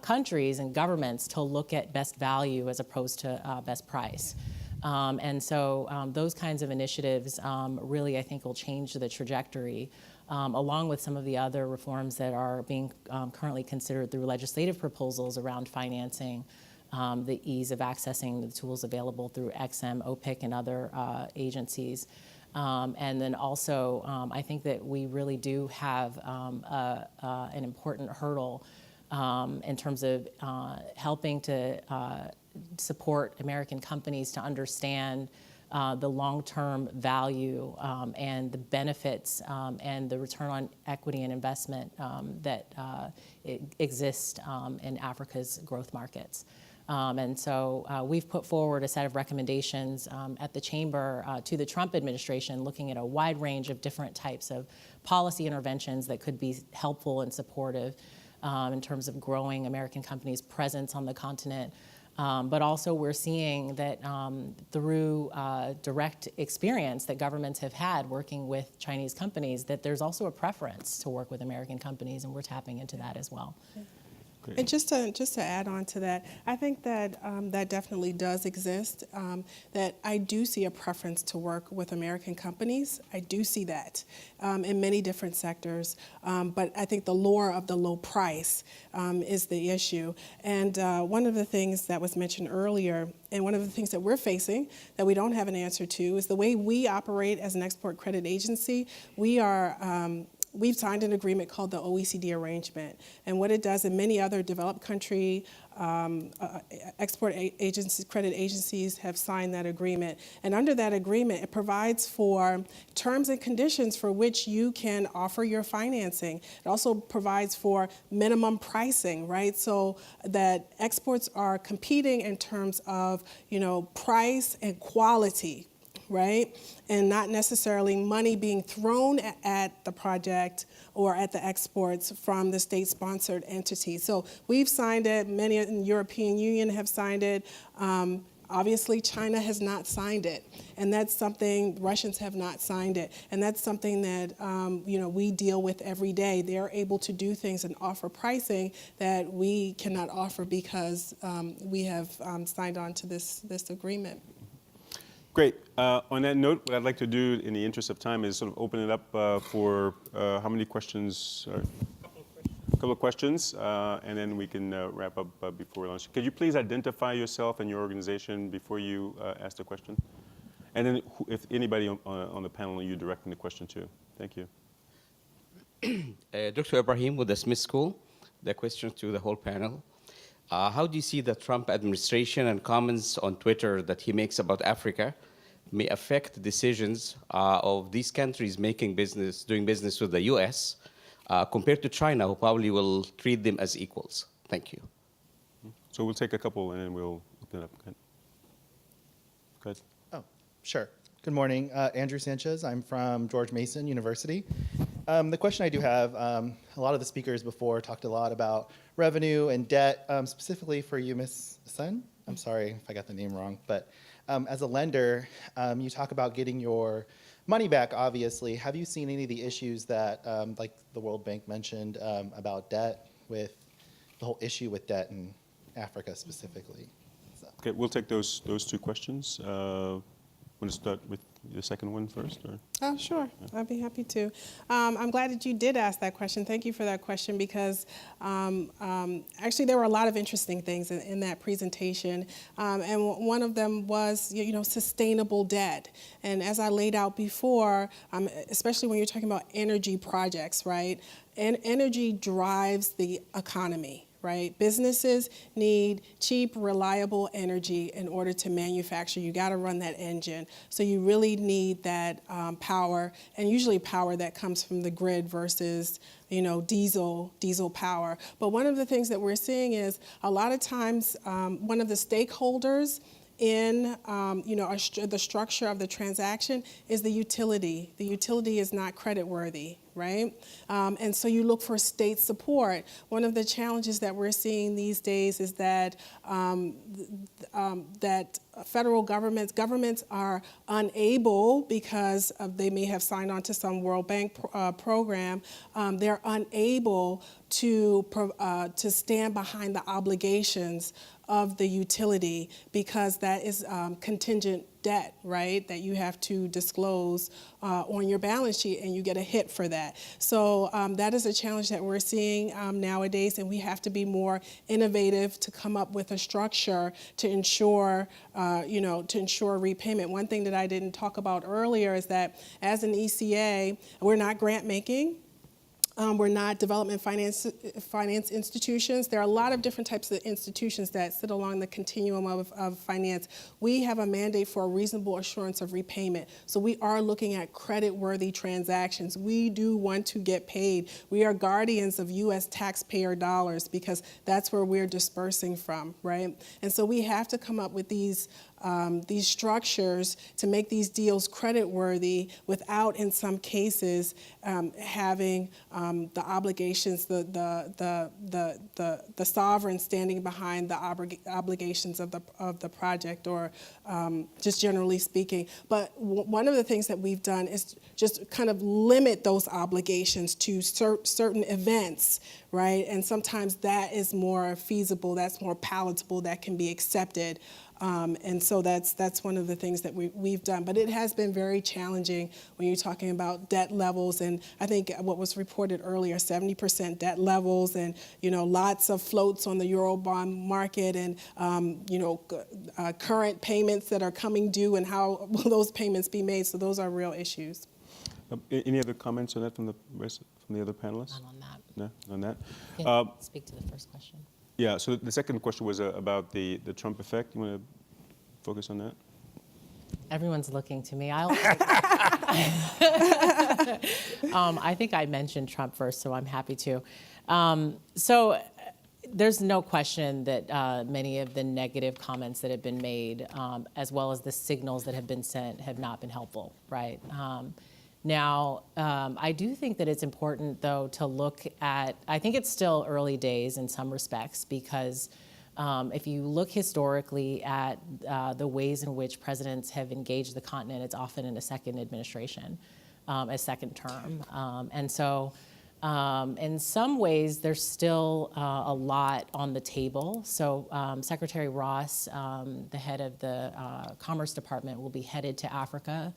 countries and governments to look at best value as opposed to best price. And so those kinds of initiatives really, I think, will change the trajectory, along with some of the other reforms that are being currently considered through legislative proposals around financing, the ease of accessing the tools available through Exim, OPIC, and other agencies. And then also, I think that we really do have an important hurdle in terms of helping to support American companies to understand the long-term value and the benefits and the return on equity and investment that exist in Africa's growth markets. And so we've put forward a set of recommendations at the Chamber to the Trump administration, looking at a wide range of different types of policy interventions that could be helpful and supportive in terms of growing American companies' presence on the continent. But also we're seeing that through direct experience that governments have had working with Chinese companies, that there's also a preference to work with American companies, and we're tapping into that as well. And just to add on to that, I think that that definitely does exist. That I do see a preference to work with American companies. I do see that in many different sectors. But I think the lure of the low price is the issue. And one of the things that was mentioned earlier, and one of the things that we're facing that we don't have an answer to, is the way we operate as an export credit agency. We've signed an agreement called the Oecd Arrangement. And what it does, and many other developed country export agencies, credit agencies have signed that agreement. And under that agreement, it provides for terms and conditions for which you can offer your financing. It also provides for minimum pricing, right? So that exports are competing in terms of, price and quality, right? And not necessarily money being thrown at the project or at the exports from the state-sponsored entity. So we've signed it, many in the European Union have signed it. Obviously, China has not signed it, and that's something, Russians have not signed it, and that's something that we deal with every day. They're able to do things and offer pricing that we cannot offer because we have signed on to this agreement. Great. On that note, what I'd like to do in the interest of time is sort of open it up for how many questions? A couple of questions, and then we can wrap up before lunch. Could you please identify yourself and your organization before you ask the question? And then if anybody on the panel you're directing the question to. Thank you. Dr. Ibrahim with the Smith School. The question to the whole panel. How do you see the Trump administration and comments on Twitter that he makes about Africa may affect decisions of these countries doing business with the U.S. Compared to China, who probably will treat them as equals? Thank you. So we'll take a couple and then we'll open it up. Go ahead. Oh, sure. Good morning. Andrew Sanchez. I'm from George Mason University. The question I do have, a lot of the speakers before talked a lot about revenue and debt, specifically for you, Ms. Essien. I'm sorry if I got the name wrong, but as a lender, you talk about getting your money back, obviously. Have you seen any of the issues that, like the World Bank mentioned, about debt, with the whole issue with debt in Africa specifically? So. Okay, we'll take those two questions. Want to start with the second one first? Or? Oh, sure. I'd be happy to. I'm glad that you did ask that question. Thank you for that question, because actually there were a lot of interesting things in that presentation. And one of them was, sustainable debt. And as I laid out before, especially when you're talking about energy projects, right? And energy drives the economy. Right? Businesses need cheap, reliable energy in order to manufacture. You got to run that engine. So you really need that power, and usually power that comes from the grid versus, diesel power. But one of the things that we're seeing is a lot of times one of the stakeholders in the structure of the transaction is the utility. The utility is not creditworthy, right? And so you look for state support. One of the challenges that we're seeing these days is that federal governments are unable, because they may have signed on to some World Bank program, they're unable to stand behind the obligations of the utility, because that is contingent debt, right, that you have to disclose on your balance sheet, and you get a hit for that. So that is a challenge that we're seeing nowadays, and we have to be more innovative to come up with a structure to ensure, repayment. One thing that I didn't talk about earlier is that as an ECA, we're not grant making. We're not development finance institutions. There are a lot of different types of institutions that sit along the continuum of finance. We have a mandate for a reasonable assurance of repayment. So we are looking at credit-worthy transactions. We do want to get paid. We are guardians of U.S. taxpayer dollars, because that's where we're dispersing from, right? And so we have to come up with these these structures to make these deals creditworthy without, in some cases, having the obligations, the sovereign standing behind the obligations of the project, or just generally speaking. But one of the things that we've done is just kind of limit those obligations to certain events, right? And sometimes that is more feasible, that's more palatable, that can be accepted. And so that's one of the things that we've done. But it has been very challenging when you're talking about debt levels. And I think what was reported earlier, 70% debt levels, and lots of floats on the Eurobond market, and current payments that are coming due, and how will those payments be made. So those are real issues. Any other comments on that from the other panelists? None on that. No, on that. Can you speak to the first question? Yeah. So the second question was about the Trump effect. You want to focus on that? Everyone's looking to me. I think I mentioned Trump first, so I'm happy to. So there's no question that many of the negative comments that have been made, as well as the signals that have been sent, have not been helpful, right? Now, I do think that it's important, though, to look at, I think it's still early days in some respects, because if you look historically at the ways in which presidents have engaged the continent, it's often in a second administration, a second term. And so in some ways, there's still a lot on the table. So Secretary Ross, the head of the Commerce Department, will be headed to Africa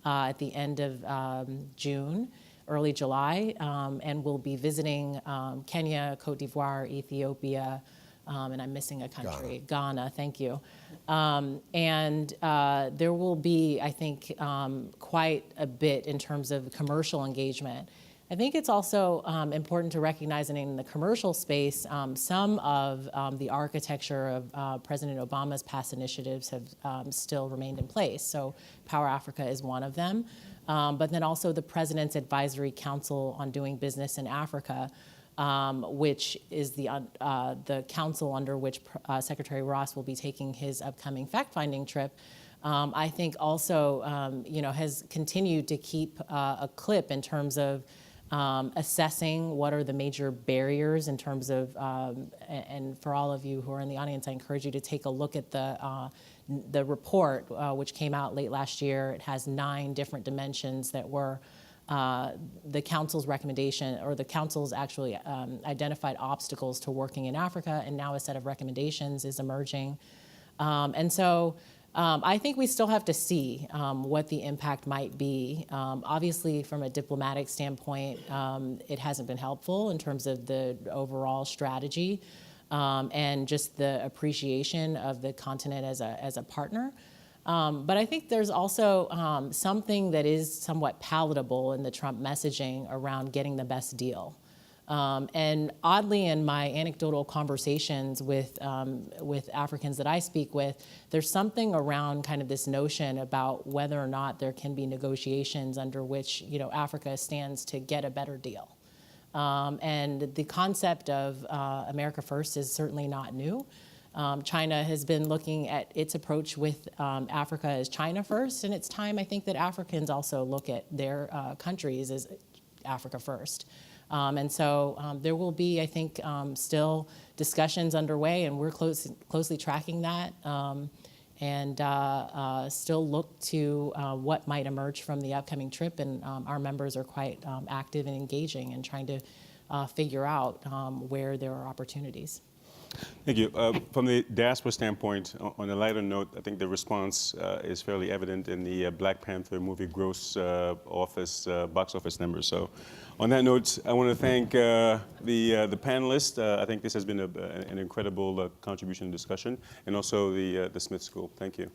at the end of June, early July, and we'll be visiting Kenya, Cote d'Ivoire, Ethiopia, and I'm missing a country, Ghana, thank you. And there will be, I think, quite a bit in terms of commercial engagement. I think it's also important to recognize that in the commercial space, some of the architecture of President Obama's past initiatives have still remained in place. So Power Africa is one of them. But then also the President's Advisory Council on Doing Business in Africa, which is the council under which Secretary Ross will be taking his upcoming fact-finding trip. I think also has continued to keep a clip in terms of assessing what are the major barriers in terms of, and for all of you who are in the audience, I encourage you to take a look at the report, which came out late last year. It has 9 different dimensions that were the council's recommendation, or the council's actually identified obstacles to working in Africa, and now a set of recommendations is emerging. And so I think we still have to see what the impact might be. Obviously, from a diplomatic standpoint, it hasn't been helpful in terms of the overall strategy and just the appreciation of the continent as a partner. But I think there's also something that is somewhat palatable in the Trump messaging around getting the best deal. And oddly, in my anecdotal conversations with Africans that I speak with, there's something around kind of this notion about whether or not there can be negotiations under which Africa stands to get a better deal. And the concept of America First is certainly not new. China has been looking at its approach with Africa as China First, and it's time, I think, that Africans also look at their countries as Africa First. And so there will be, I think, still discussions underway, and we're closely tracking that, and still look to what might emerge from the upcoming trip. And our members are quite active and engaging and trying to figure out where there are opportunities. Thank you. From the diaspora standpoint, on a lighter note, I think the response is fairly evident in the Black Panther movie gross box office numbers. So on that note, I want to thank the panelists. I think this has been an incredible contribution and discussion, and also the Smith School. Thank you.